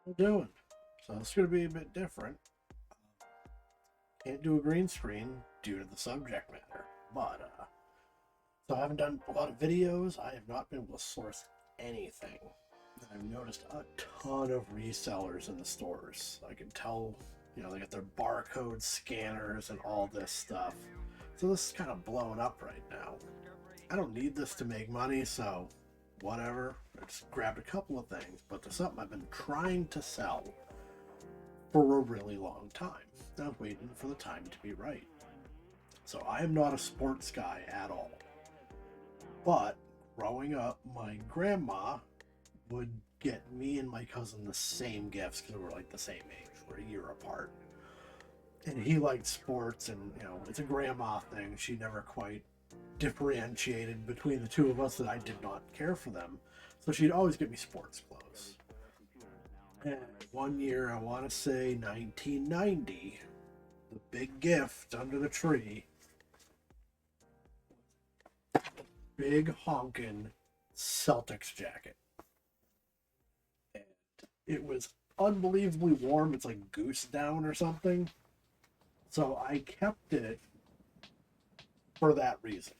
we're doing. So it's going to be a bit different. Can't do a green screen due to the subject matter. But, so I haven't done a lot of videos. I have not been able to source anything. And I've noticed a ton of resellers in the stores. I can tell, they got their barcode scanners and all this stuff. So this is kind of blowing up right now. I don't need this to make money, so whatever. I just grabbed a couple of things, but there's something I've been trying to sell for a really long time. I was waiting for the time to be right. So I am not a sports guy at all. But growing up, my grandma would get me and my cousin the same gifts because we were like the same age. We're a year apart. And he liked sports, and it's a grandma thing. She never quite differentiated between the two of us that I did not care for them. So she'd always get me sports clothes. And one year, I want to say 1990, the big gift under the tree, big honkin' Celtics jacket. And it was unbelievably warm. It's like goose down or something. So I kept it for that reason.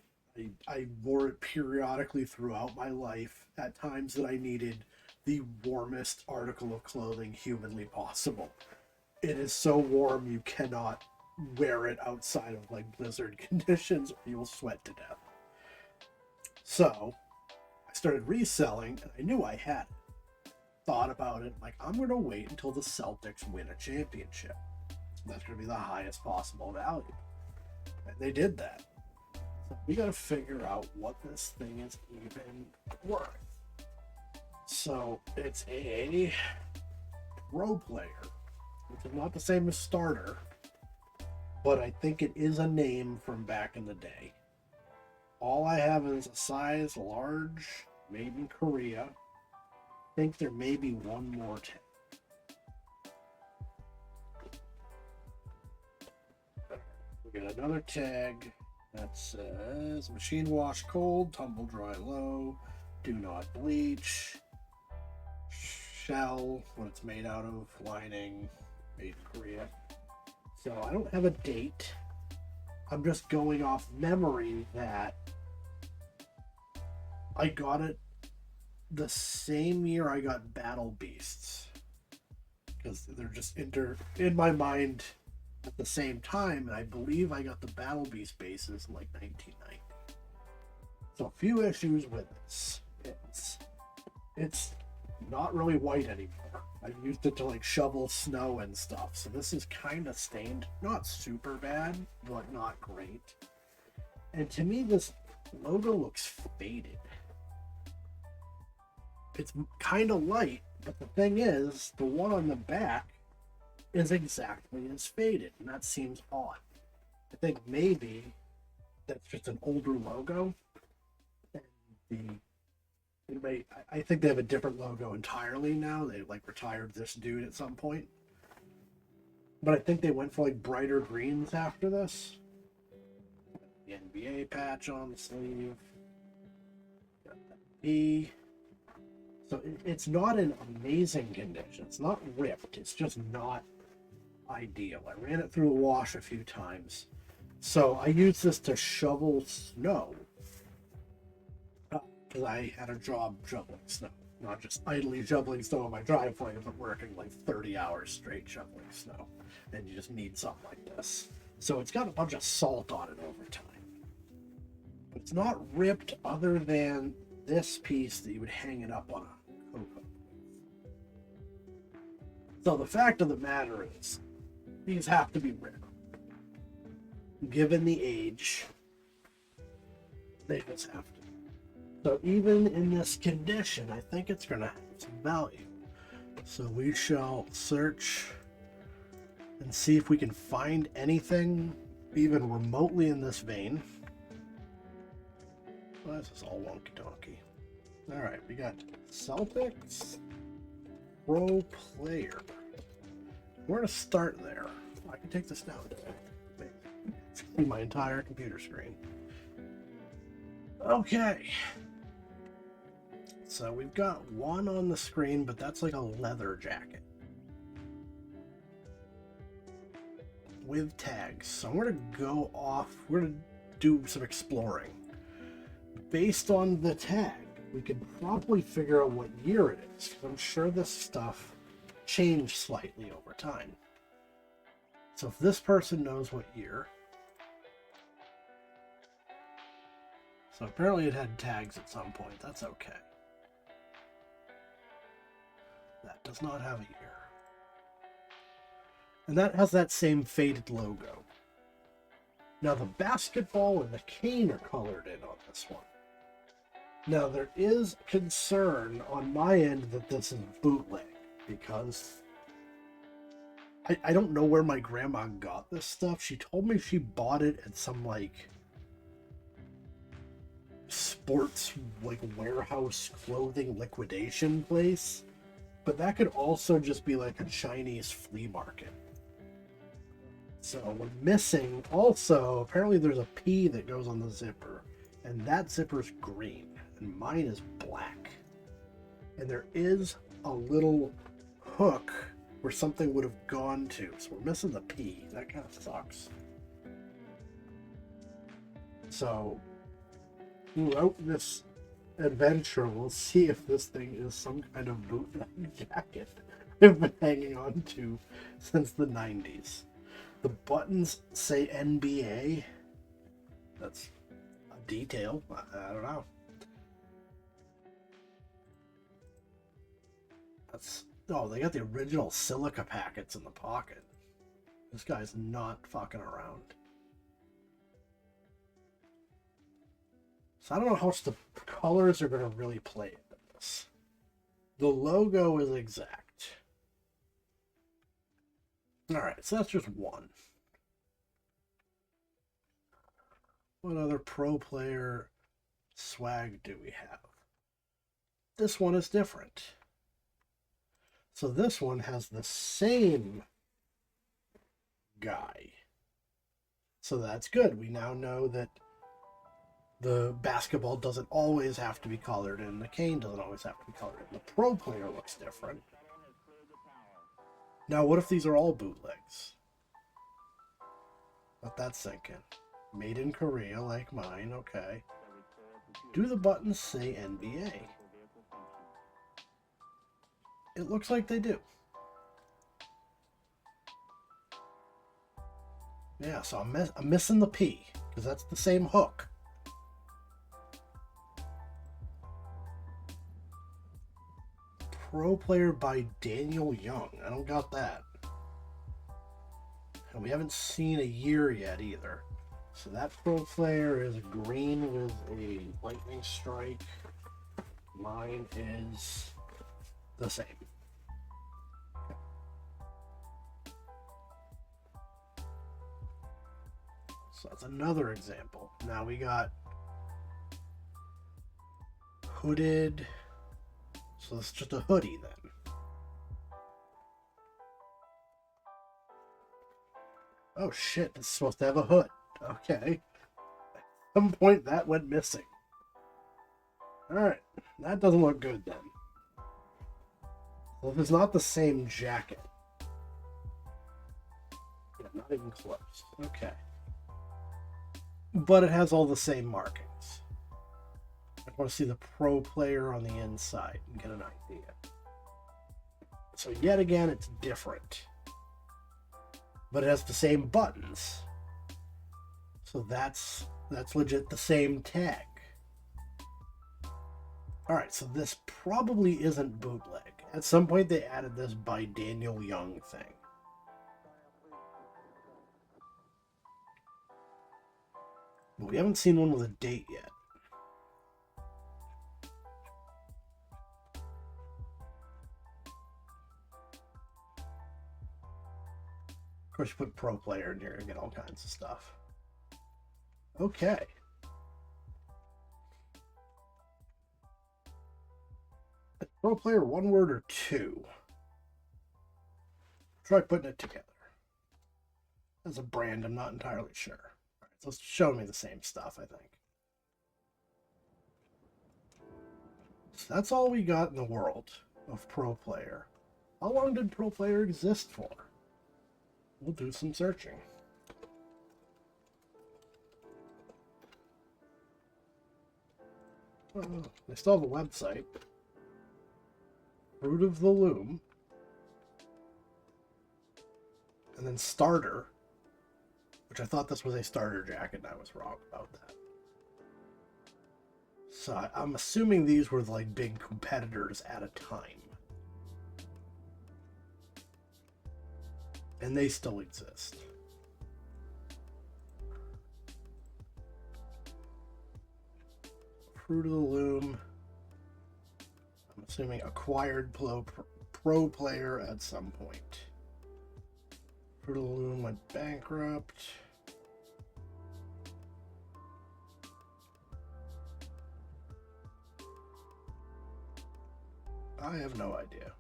I wore it periodically throughout my life at times that I needed the warmest article of clothing humanly possible. It is so warm you cannot wear it outside of like blizzard conditions or you'll sweat to death. So I started reselling and I knew I had it. Thought about it, like I'm going to wait until the Celtics win a championship. That's going to be the highest possible value. And they did that. So we got to figure out what this thing is even worth. So it's a pro player, which is not the same as starter, but I think it is a name from back in the day. All I have is a size large, made in Korea. I think there may be one more tag. We got another tag that says machine wash cold, tumble dry low, do not bleach, shell, what it's made out of, lining, made in Korea. So I don't have a date. I'm just going off memory that I got it the same year I got Battle Beasts. Because they're just in my mind at the same time, and I believe I got the Battle Beast bases in like 1990. So a few issues with this. It's not really white anymore. I've used it to like shovel snow and stuff, so this is kind of stained. Not super bad, but not great. And to me, this logo looks faded. It's kind of light, but the thing is, the one on the back is exactly as faded, and that seems odd. I think maybe that's just an older logo, and I think they have a different logo entirely now. They like retired this dude at some point, but I think they went for like brighter greens after this. The NBA patch on the sleeve. Got that B. So it's not in amazing condition. It's not ripped. It's just not ideal. I ran it through a wash a few times. So I used this to shovel snow. Because I had a job shoveling snow. Not just idly shoveling snow in my driveway, but working like 30 hours straight shoveling snow. And you just need something like this. So it's got a bunch of salt on it over time. But it's not ripped other than this piece that you would hang it up on a cocoa. So the fact of the matter is, these have to be rare. Given the age, they just have to. So even in this condition, I think it's going to have some value. So we shall search and see if we can find anything even remotely in this vein. Well, this is all wonky donkey. All right, we got Celtics Pro Player. We're going to start there. I can take this down. See my entire computer screen. Okay. So we've got one on the screen, but that's like a leather jacket. with tags. So I'm going to go off. We're going to do some exploring. Based on the tag, we can probably figure out what year it is. I'm sure this stuff changed slightly over time. So if this person knows what year. So apparently it had tags at some point. That's okay. That does not have a year. And that has that same faded logo. Now the basketball and the cane are colored in on this one. Now there is concern on my end that this is bootleg, because I don't know where my grandma got this stuff. She told me she bought it at some like sports like warehouse clothing liquidation place, but that could also just be like a Chinese flea market. So we're missing also, apparently there's a P that goes on the zipper, and that zipper's green and mine is black, and there is a little hook where something would have gone to, so we're missing the P. That kind of sucks. So throughout this adventure, we'll see if this thing is some kind of bootleg jacket I've been hanging on to since the 90s. The buttons say NBA. That's a detail. I don't know. That's, oh, they got the original silica packets in the pocket. This guy's not fucking around. So I don't know how much the colors are going to really play into this. The logo is exact. Alright, so that's just one. What other pro player swag do we have? This one is different. So this one has the same guy. So that's good. We now know that the basketball doesn't always have to be colored in. The cane doesn't always have to be colored in. The pro player looks different. Now, what if these are all bootlegs? Let that sink in. Made in Korea, like mine, okay. Do the buttons say NBA? It looks like they do. Yeah, so I'm missing the P, because that's the same hook. Pro player by Daniel Young. I don't got that. And we haven't seen a year yet either. So that pro player is green with a lightning strike. Mine is the same. So that's another example. Now we got hooded. So it's just a hoodie then. Oh shit, it's supposed to have a hood. Okay. At some point that went missing. Alright, that doesn't look good then. Well, if it's not the same jacket. Yeah, not even close. Okay. But it has all the same markings. I want to see the pro player on the inside and get an idea. So yet again, it's different. But it has the same buttons. So that's legit the same tag. Alright, so this probably isn't bootleg. At some point they added this by Daniel Young thing. But we haven't seen one with a date yet. Of course, you put pro player in here and get all kinds of stuff. Okay. Pro player, one word or two? Try putting it together. As a brand, I'm not entirely sure. All right, so it's showing me the same stuff, I think. So that's all we got in the world of pro player. How long did pro player exist for? We'll do some searching. They still have a website. Fruit of the Loom. And then Starter. Which I thought this was a starter jacket, and I was wrong about that. So I'm assuming these were like big competitors at a time. And they still exist. Fruit of the Loom. I'm assuming acquired pro player at some point. Fruit of the Loom went bankrupt. I have no idea.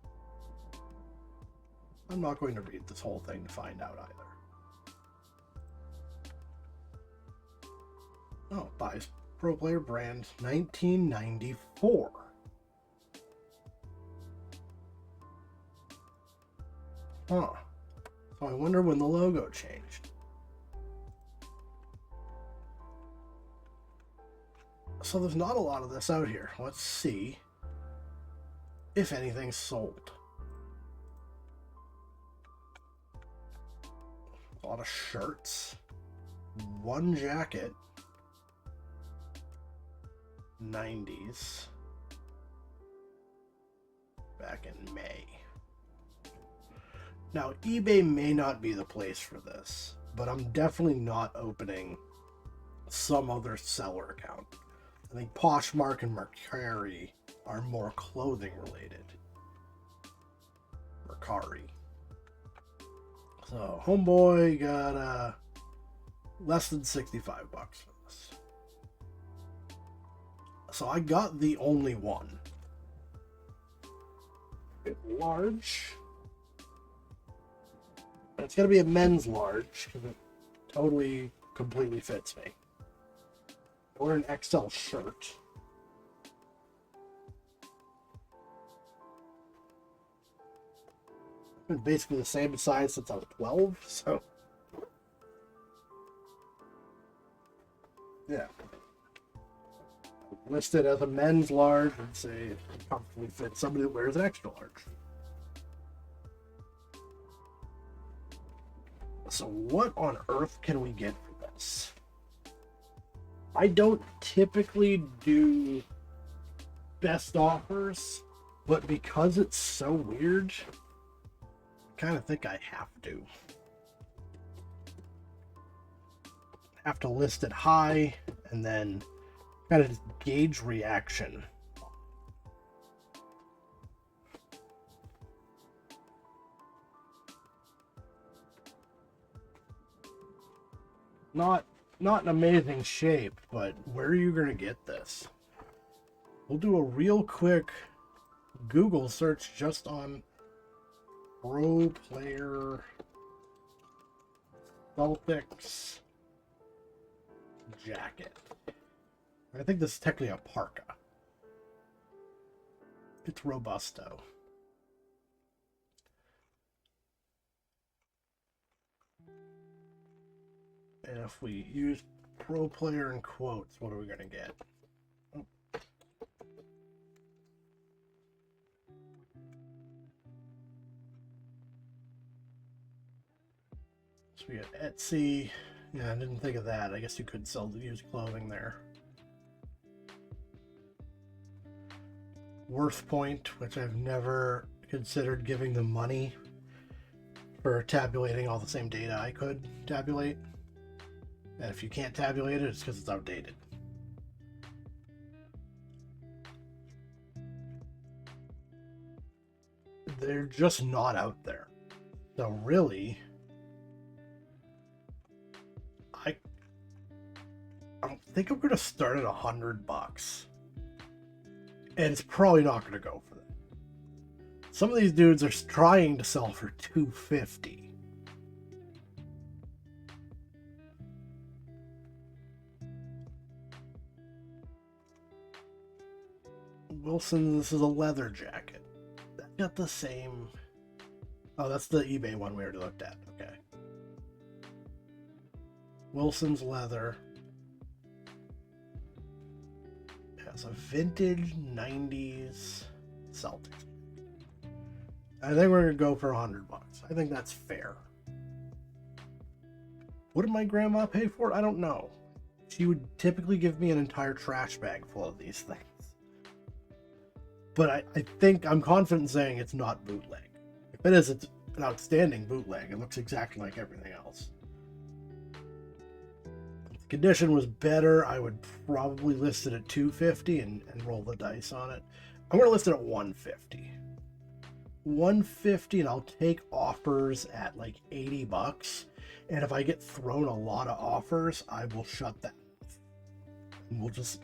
I'm not going to read this whole thing to find out either. Oh, buys Pro Player brand 1994. Huh. So I wonder when the logo changed. So there's not a lot of this out here. Let's see if anything's sold. A lot of shirts. One jacket. 90's. Back in May. Now, eBay may not be the place for this, but I'm definitely not opening some other seller account. I think Poshmark and Mercari are more clothing related. Mercari. So, homeboy got less than 65 bucks for this. So I got the only one. It's large. It's going to be a men's large because it totally, completely fits me. Or an XL shirt. Been basically the same size since I was 12, so yeah. Listed as a men's large and say it comfortably fits somebody that wears an extra large. So what on earth can we get for this? I don't typically do best offers, but because it's so weird, I kind of think I have to. Have to list it high and then kind of just gauge reaction. Not an amazing shape, but where are you gonna get this? We'll do a real quick Google search just on Pro Player Celtics jacket. I think this is technically a parka. It's Robusto. And if we use Pro Player in quotes, what are we going to get? Oh. So we got Etsy. Yeah, I didn't think of that. I guess you could sell used clothing there. Worth Point, which I've never considered giving them money for tabulating all the same data I could tabulate. And if you can't tabulate it, it's because it's outdated. They're just not out there. So really, I think I'm going to start at $100. And it's probably not going to go for that. Some of these dudes are trying to sell for $250. Wilson, this is a leather jacket. That got the same. Oh, that's the eBay one we already looked at. Okay. Wilson's leather. Yeah, It's a vintage 90's Celtics. I think we're gonna go for $100. I think that's fair. What did my grandma pay for it? I don't know. She would typically give me an entire trash bag full of these things. But I think I'm confident in saying it's not bootleg. If it is, it's an outstanding bootleg. It looks exactly like everything else. If the condition was better, I would probably list it at $250 and roll the dice on it. I'm going to list it at $150. $150, and I'll take offers at like $80. And if I get thrown a lot of offers, I will shut that off. And we'll just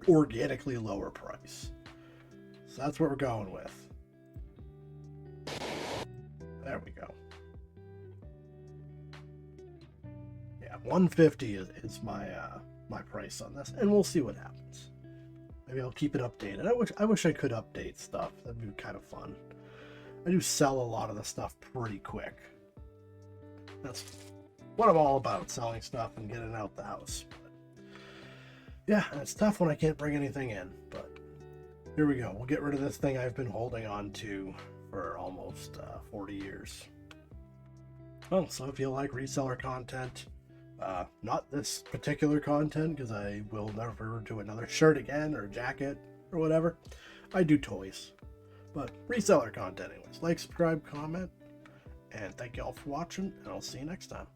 organically lower price. So that's what we're going with. There we go. Yeah, $150 is my my price on this, and we'll see what happens. Maybe I'll keep it updated. I wish I could update stuff. That'd be kind of fun. I do sell a lot of the stuff pretty quick. That's what I'm all about, selling stuff and getting out the house. But yeah, it's tough when I can't bring anything in, but here we go. We'll get rid of this thing I've been holding on to for almost 40 years. Well, so if you like reseller content, not this particular content, because I will never do another shirt again or jacket or whatever. I do toys, but reseller content anyways. Like, subscribe, comment, and thank you all for watching, and I'll see you next time.